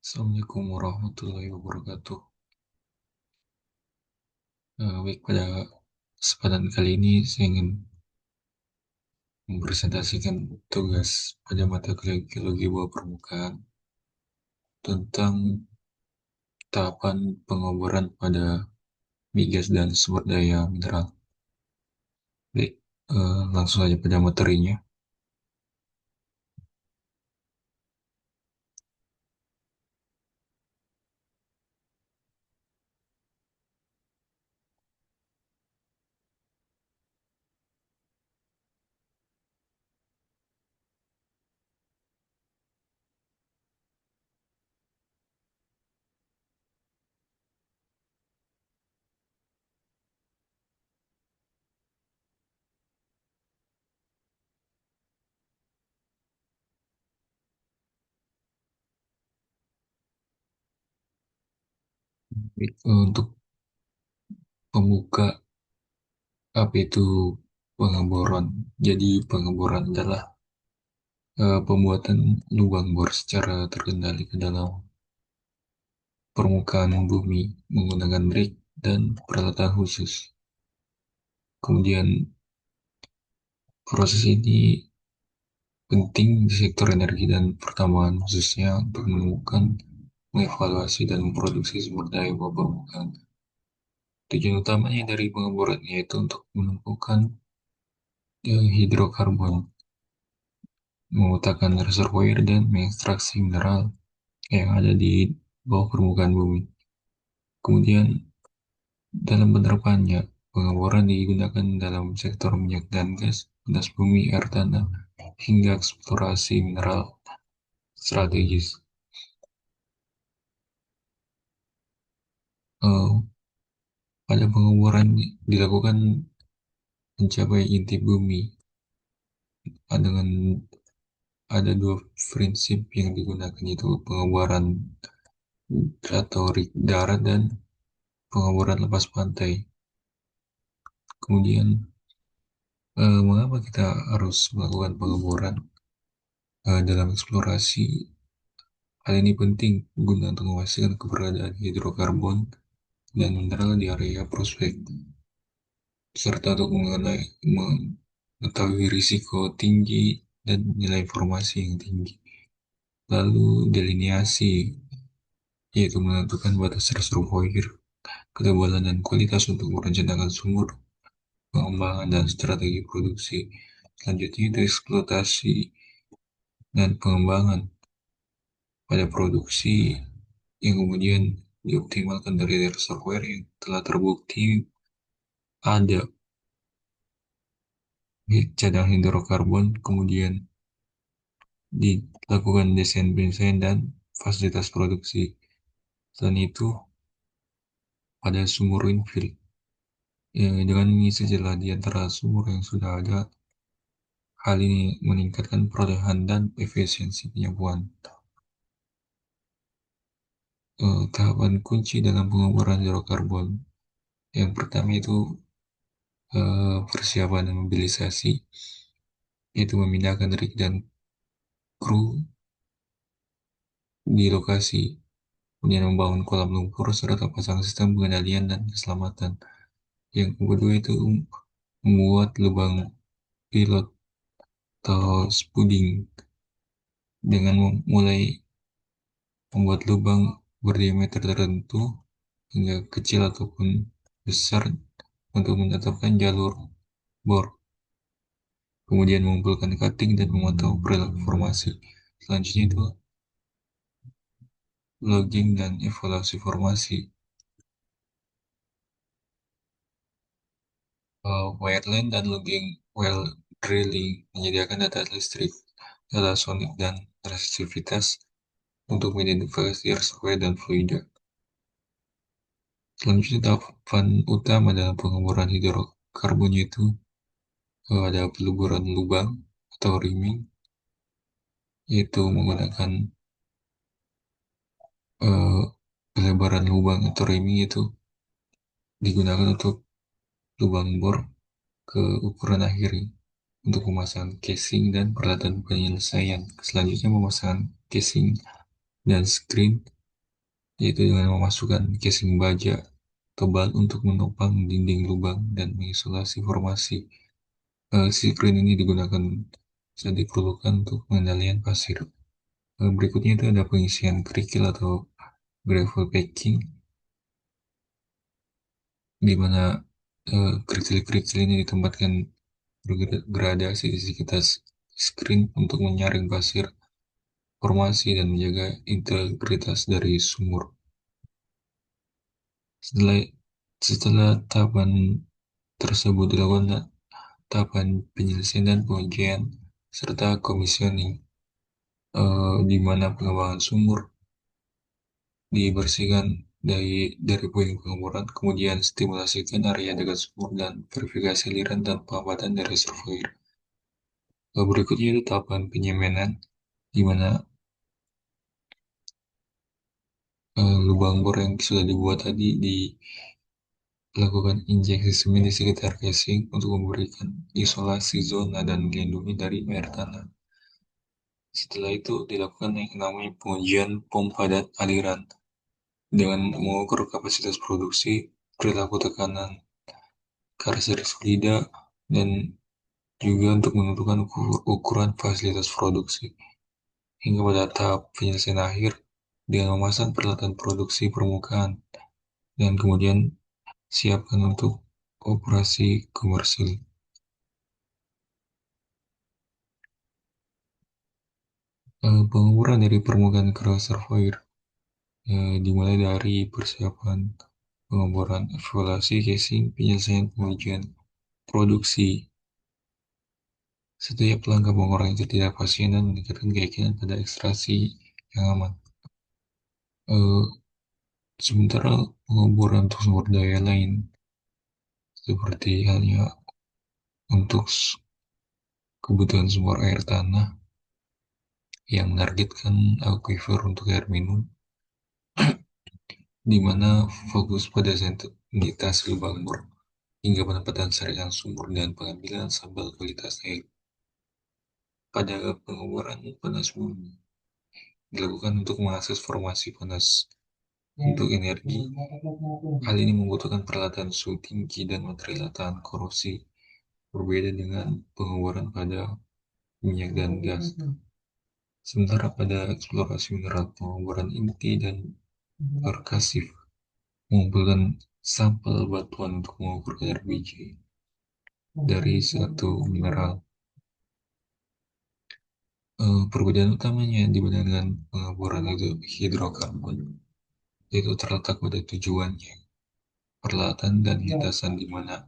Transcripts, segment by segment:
Assalamualaikum warahmatullahi wabarakatuh. Baik, pada kesempatan kali ini saya ingin mempresentasikan tugas pada mata kuliah geologi bawah permukaan tentang tahapan pengoboran pada migas dan sumber daya mineral. Baik, langsung saja pada materinya. Baik, untuk pembuka apa itu pengeboran. Jadi pengeboran adalah pembuatan lubang bor secara terkendali ke dalam permukaan bumi menggunakan rig dan peralatan khusus. Kemudian proses ini penting di sektor energi dan pertambangan khususnya untuk menemukan, mengevaluasi dan memproduksi sumber daya bawah permukaan. Tujuan utamanya dari pengeboran yaitu untuk menemukan hidrokarbon, memetakan reservoir dan mengekstraksi mineral yang ada di bawah permukaan bumi. Kemudian dalam penerapannya, pengeboran digunakan dalam sektor minyak dan gas, panas bumi, air tanah, hingga eksplorasi mineral strategis. Eh, Pada pengeboran dilakukan mencapai inti bumi. Dengan ada dua prinsip yang digunakan, yaitu pengeboran darat dan pengeboran lepas pantai. Kemudian, mengapa kita harus melakukan pengeboran dalam eksplorasi? Hal ini penting guna untuk memastikan keberadaan hidrokarbon dan mineral di area prospek, serta untuk mengetahui risiko tinggi dan nilai informasi yang tinggi. Lalu delineasi, yaitu menentukan batas reservoir, ketebalan dan kualitas untuk merencanakan sumur, pengembangan dan strategi produksi. Selanjutnya itu eksploitasi dan pengembangan pada produksi yang kemudian dioptimalkan dari reservoir yang telah terbukti ada cadangan hidrokarbon, kemudian dilakukan desain desain dan fasilitas produksi. Selain itu, pada sumur infill, dengan mengisi celah di antara sumur yang sudah ada, hal ini meningkatkan perolehan dan efisiensi penyapuan. Tahapan kunci dalam pengeboran hidrokarbon. Yang pertama itu persiapan dan mobilisasi, yaitu memindahkan rig dan kru di lokasi, kemudian membangun kolam lumpur serta pasang sistem pengendalian dan keselamatan. Yang kedua itu membuat lubang pilot atau spuding dengan mulai membuat lubang berdiameter tertentu hingga kecil ataupun besar untuk menetapkan jalur bor. Kemudian mengumpulkan cutting dan memantau perilaku formasi. Selanjutnya itu logging dan evaluasi formasi. Wireline dan logging well drilling menyediakan data listrik, data sonik, dan resistivitas untuk mengidentifikasi reservoir dan fluida. Selanjutnya tahapan utama dalam pengeboran hidrokarbon yaitu ada peluburan lubang atau rimming, yaitu menggunakan eh, pelebaran lubang atau rimming itu digunakan untuk lubang bor ke ukuran akhir untuk pemasangan casing dan peralatan penyelesaian. Selanjutnya pemasangan casing dan screen yaitu dengan memasukkan casing baja tebal untuk menopang dinding lubang dan mengisolasi formasi. Screen ini digunakan saat diperlukan untuk pengendalian pasir. Berikutnya itu ada pengisian kerikil atau gravel packing, di mana kerikil-kerikil ini ditempatkan bergradasi di sekitar screen untuk menyaring pasir formasi dan menjaga integritas dari sumur. Setelah setelah tahapan tersebut dilakukan tahapan penyelesaian dan pengujian serta commissioning, di mana pengembangan sumur dibersihkan dari puing pengeboran, kemudian stimulasikan area dekat sumur dan verifikasi aliran dan pengamatan dari reservoir. Berikutnya itu tahapan penyemanan, di mana lubang bor yang sudah dibuat tadi dilakukan injeksi semen di sekitar casing untuk memberikan isolasi zona dan melindungi dari air tanah. Setelah itu dilakukan yang namanya pengujian pompa dan aliran dengan mengukur kapasitas produksi, perilaku tekanan, karakteristik lidah, dan juga untuk menentukan ukuran fasilitas produksi. Hingga pada tahap penyelesaian akhir dengan memasang peralatan produksi permukaan dan kemudian siapkan untuk operasi komersil. Pengukuran dari permukaan ke reservoir dimulai dari persiapan pengeboran, evaluasi casing, penyelesaian pengujian produksi. Setiap langkah mengurangi ketidakpastian dan meningkatkan keyakinan pada ekstraksi yang aman. Eh, Sementara pengeboran untuk sumber daya lain, seperti halnya untuk kebutuhan sumber air tanah yang menargetkan aquifer untuk air minum, di mana fokus pada sanitasi lubang bor hingga penempatan saringan sumur dan pengambilan sampel kualitas air. Pada pengeboran panas bumi dilakukan untuk mengakses formasi panas untuk energi. Hal ini membutuhkan peralatan suhu tinggi dan material tahan korosi, berbeda dengan pengeboran pada minyak dan gas. Sementara pada eksplorasi mineral, pengeboran inti dan perkasif mengumpulkan sampel batuan untuk mengukur kadar biji dari satu mineral. Perbedaan utamanya dibandingkan dengan pengeboran itu hidrokarbon, yaitu terletak pada tujuannya, peralatan dan lintasan di mana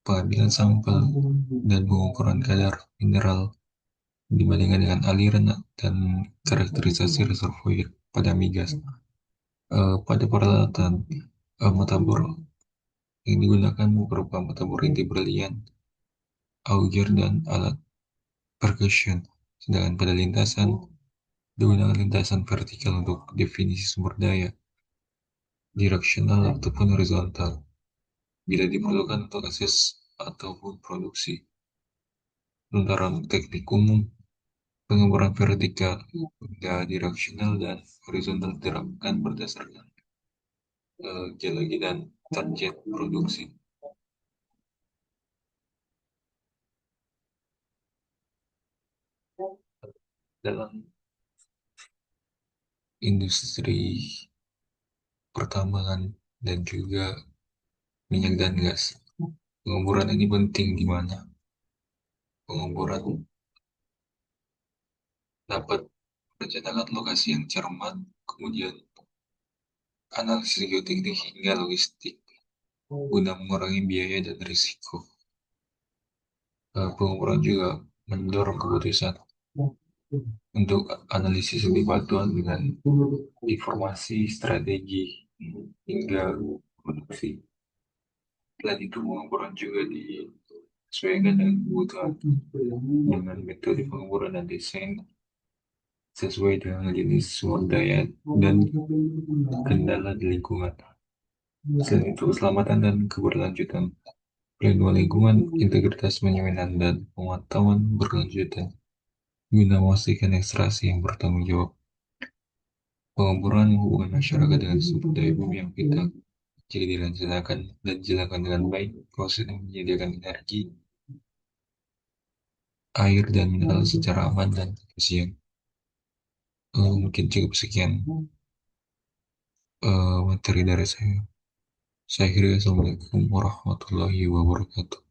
pengambilan sampel dan pengukuran kadar mineral dibandingkan dengan aliran dan karakterisasi reservoir pada migas. Pada peralatan mata bor yang digunakan berupa mata bor inti berlian, auger, dan alat percussion. Sedangkan pada lintasan digunakan lintasan vertikal untuk definisi sumber daya, direksional ataupun horizontal, bila diperlukan untuk akses ataupun produksi. Sementara teknik umum, pengeboran vertikal, direksional, dan horizontal diterapkan berdasarkan geologi dan target produksi. Dalam industri pertambangan dan juga minyak dan gas, pengeboran ini penting di mana pengeboran dapat merencanakan lokasi yang cermat, kemudian analisis geoteknik hingga logistik guna mengurangi biaya dan risiko. Pengeboran juga mendorong keputusan untuk analisis lebih batuan dengan informasi, strategi, hingga produksi. Selain itu, pengeboran juga disesuaikan dengan kebutuhan dengan metode pengeboran dan desain sesuai dengan jenis sumber daya dan kendala di lingkungan. Selain itu, keselamatan dan keberlanjutan, pelindungan lingkungan, integritas penyuaian dan pemantauan berkelanjutan guna memastikan ekstraksi yang bertanggung jawab. Pengemburan hubungan masyarakat dengan sumber daya bumi yang vital. Jika dilaksanakan dengan baik, proses ini menyediakan energi, air, dan mineral secara aman dan efisien. Mungkin cukup sekian materi dari saya. Saya kira Assalamualaikum warahmatullahi wabarakatuh.